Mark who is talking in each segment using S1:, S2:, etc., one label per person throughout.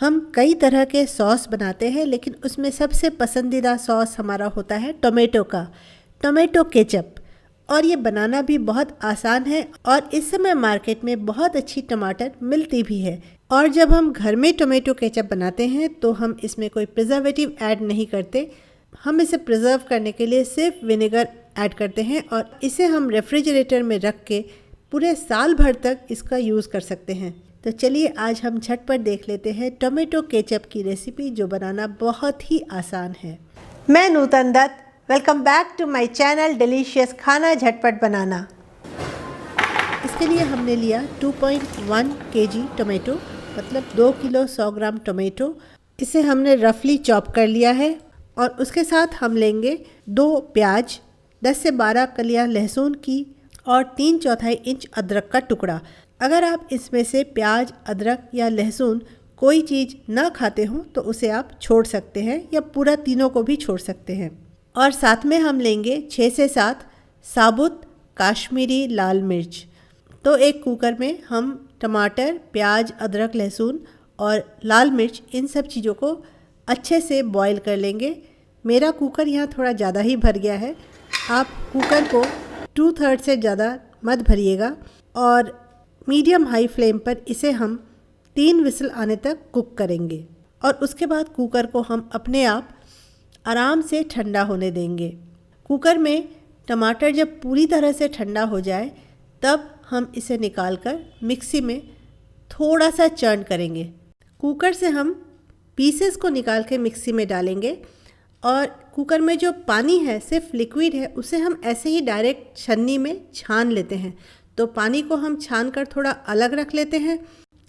S1: हम कई तरह के सॉस बनाते हैं, लेकिन उसमें सबसे पसंदीदा सॉस हमारा होता है टोमेटो का, टोमेटो केचप। और ये बनाना भी बहुत आसान है और इस समय मार्केट में बहुत अच्छी टमाटर मिलती भी है। और जब हम घर में टोमेटो केचप बनाते हैं तो हम इसमें कोई प्रिजर्वेटिव ऐड नहीं करते। हम इसे प्रिजर्व करने के लिए सिर्फ विनेगर ऐड करते हैं और इसे हम रेफ्रिजरेटर में रख के पूरे साल भर तक इसका यूज़ कर सकते हैं। तो चलिए आज हम झटपट देख लेते हैं टोमेटो केचप की रेसिपी, जो बनाना बहुत ही आसान है। मैं Nutan Dutt, welcome back to my channel delicious खाना झटपट बनाना। इसके लिए हमने लिया 2.1 kg टोमेटो, मतलब 2 किलो 100 ग्राम टोमेटो। इसे हमने रफली चॉप कर लिया है और उसके साथ हम लेंगे 2 प्याज, 10 से 12 कलियां लहसुन की और 3/4 इंच अदरक का टुकड़ा। अगर आप इसमें से प्याज, अदरक या लहसुन कोई चीज़ ना खाते हो तो उसे आप छोड़ सकते हैं या पूरा तीनों को भी छोड़ सकते हैं। और साथ में हम लेंगे 6 से 7 साबुत काश्मीरी लाल मिर्च। तो एक कुकर में हम टमाटर, प्याज, अदरक, लहसुन और लाल मिर्च, इन सब चीज़ों को अच्छे से बॉईल कर लेंगे। मेरा कुकर यहाँ थोड़ा ज़्यादा ही भर गया है। आप कुकर को 2/3 से ज़्यादा मत भरिएगा और मीडियम हाई फ्लेम पर इसे हम 3 विसल आने तक कुक करेंगे। और उसके बाद कुकर को हम अपने आप आराम से ठंडा होने देंगे। कुकर में टमाटर जब पूरी तरह से ठंडा हो जाए तब हम इसे निकालकर मिक्सी में थोड़ा सा चर्न करेंगे। कुकर से हम पीसेस को निकाल के मिक्सी में डालेंगे और कुकर में जो पानी है, सिर्फ लिक्विड है, उसे हम ऐसे ही डायरेक्ट छन्नी में छान लेते हैं। तो पानी को हम छान कर थोड़ा अलग रख लेते हैं।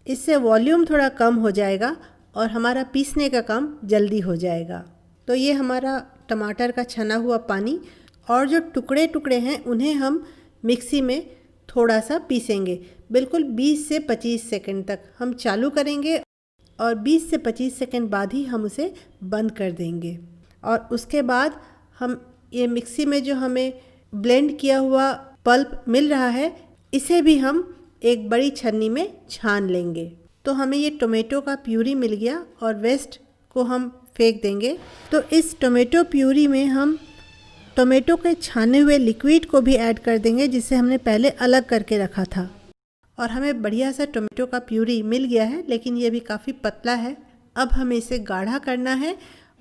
S1: इससे वॉल्यूम थोड़ा कम हो जाएगा और हमारा पीसने का काम जल्दी हो जाएगा। तो ये हमारा टमाटर का छना हुआ पानी और जो टुकड़े टुकड़े हैं उन्हें हम मिक्सी में थोड़ा सा पीसेंगे। बिल्कुल 20 से 25 सेकंड तक हम चालू करेंगे और 20 से 25 सेकंड बाद ही हम उसे बंद कर देंगे। और उसके बाद हम ये मिक्सी में जो हमें ब्लेंड किया हुआ पल्प मिल रहा है, इसे भी हम एक बड़ी छन्नी में छान लेंगे। तो हमें ये टोमेटो का प्यूरी मिल गया और वेस्ट को हम फेंक देंगे। तो इस टोमेटो प्यूरी में हम टोमेटो के छाने हुए लिक्विड को भी ऐड कर देंगे, जिसे हमने पहले अलग करके रखा था। और हमें बढ़िया सा टोमेटो का प्यूरी मिल गया है, लेकिन ये भी काफ़ी पतला है। अब हमें इसे गाढ़ा करना है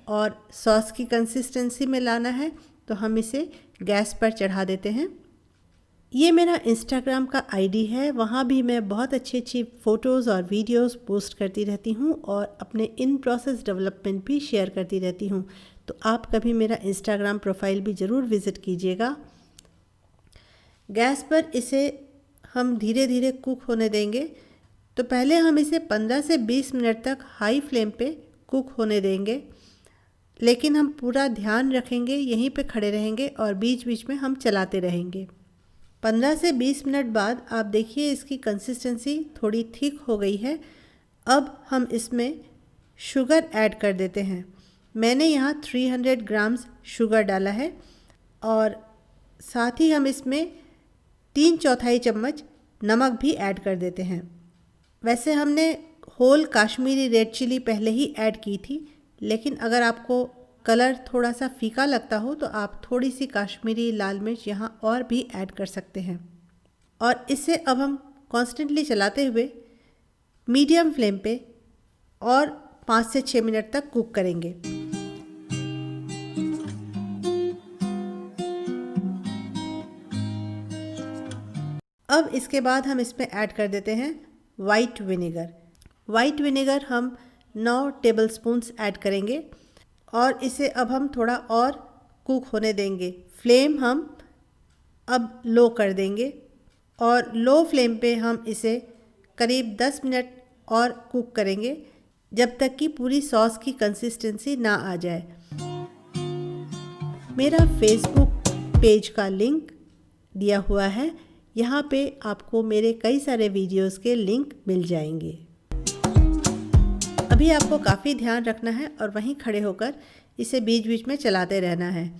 S1: और सॉस की कंसिस्टेंसी में लाना है। तो हम इसे गैस पर चढ़ा देते हैं। ये मेरा इंस्टाग्राम का आईडी है, वहाँ भी मैं बहुत अच्छी अच्छी फ़ोटोज़ और वीडियोस पोस्ट करती रहती हूँ और अपने इन प्रोसेस डेवलपमेंट भी शेयर करती रहती हूँ। तो आप कभी मेरा इंस्टाग्राम प्रोफाइल भी ज़रूर विज़िट कीजिएगा। गैस पर इसे हम धीरे धीरे कुक होने देंगे। तो पहले हम इसे 15 से 20 मिनट तक हाई फ्लेम पे कुक होने देंगे, लेकिन हम पूरा ध्यान रखेंगे, यहीं पे खड़े रहेंगे और बीच बीच में हम चलाते रहेंगे। 15 से 20 मिनट बाद आप देखिए इसकी कंसिस्टेंसी थोड़ी थिक हो गई है। अब हम इसमें शुगर ऐड कर देते हैं। मैंने यहाँ 300 ग्राम्स शुगर डाला है और साथ ही हम इसमें 3/4 चम्मच नमक भी ऐड कर देते हैं। वैसे हमने होल काश्मीरी रेड चिली पहले ही ऐड की थी, लेकिन अगर आपको कलर थोड़ा सा फीका लगता हो तो आप थोड़ी सी काश्मीरी लाल मिर्च यहाँ और भी ऐड कर सकते हैं। और इसे अब हम कॉन्स्टेंटली चलाते हुए मीडियम फ्लेम पे और 5 से 6 मिनट तक कुक करेंगे। अब इसके बाद हम इसमें ऐड कर देते हैं वाइट विनेगर। वाइट विनेगर हम 9 टेबलस्पून्स ऐड करेंगे और इसे अब हम थोड़ा और कुक होने देंगे। फ्लेम हम अब लो कर देंगे और लो फ्लेम पे हम इसे करीब 10 मिनट और कुक करेंगे, जब तक कि पूरी सॉस की कंसिस्टेंसी ना आ जाए। मेरा फेसबुक पेज का लिंक दिया हुआ है, यहाँ पे आपको मेरे कई सारे वीडियोस के लिंक मिल जाएंगे। अभी आपको काफ़ी ध्यान रखना है और वहीं खड़े होकर इसे बीच बीच में चलाते रहना है।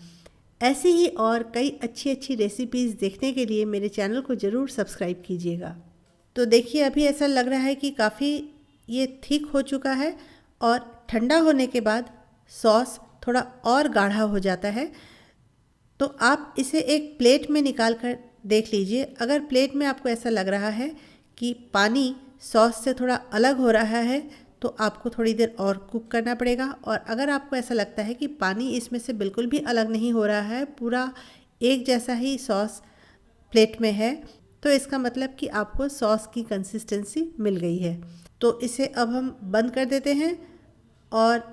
S1: ऐसी ही और कई अच्छी अच्छी रेसिपीज़ देखने के लिए मेरे चैनल को ज़रूर सब्सक्राइब कीजिएगा। तो देखिए अभी ऐसा लग रहा है कि काफ़ी ये थिक हो चुका है और ठंडा होने के बाद सॉस थोड़ा और गाढ़ा हो जाता है। तो आप इसे एक प्लेट में निकाल कर देख लीजिए। अगर प्लेट में आपको ऐसा लग रहा है कि पानी सॉस से थोड़ा अलग हो रहा है तो आपको थोड़ी देर और कुक करना पड़ेगा। और अगर आपको ऐसा लगता है कि पानी इसमें से बिल्कुल भी अलग नहीं हो रहा है, पूरा एक जैसा ही सॉस प्लेट में है, तो इसका मतलब कि आपको सॉस की कंसिस्टेंसी मिल गई है। तो इसे अब हम बंद कर देते हैं और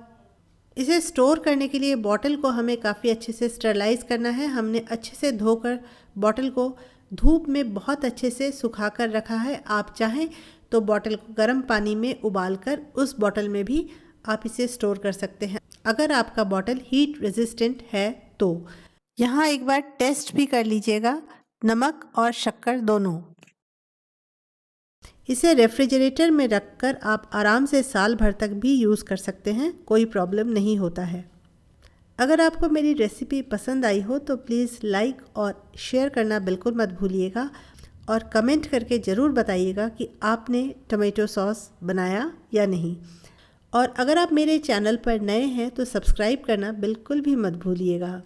S1: इसे स्टोर करने के लिए बॉटल को हमें काफ़ी अच्छे से स्टरलाइज़ करना है। हमने अच्छे से धोकर बॉटल को धूप में बहुत अच्छे से सुखा कर रखा है। आप चाहें तो बॉटल को गर्म पानी में उबालकर उस बॉटल में भी आप इसे स्टोर कर सकते हैं, अगर आपका बॉटल हीट रेजिस्टेंट है तो। यहाँ एक बार टेस्ट भी कर लीजिएगा, नमक और शक्कर दोनों। इसे रेफ्रिजरेटर में रखकर आप आराम से साल भर तक भी यूज़ कर सकते हैं, कोई प्रॉब्लम नहीं होता है। अगर आपको मेरी रेसिपी पसंद आई हो तो प्लीज़ लाइक और शेयर करना बिल्कुल मत भूलिएगा और कमेंट करके ज़रूर बताइएगा कि आपने टोमेटो सॉस बनाया या नहीं। और अगर आप मेरे चैनल पर नए हैं तो सब्सक्राइब करना बिल्कुल भी मत भूलिएगा।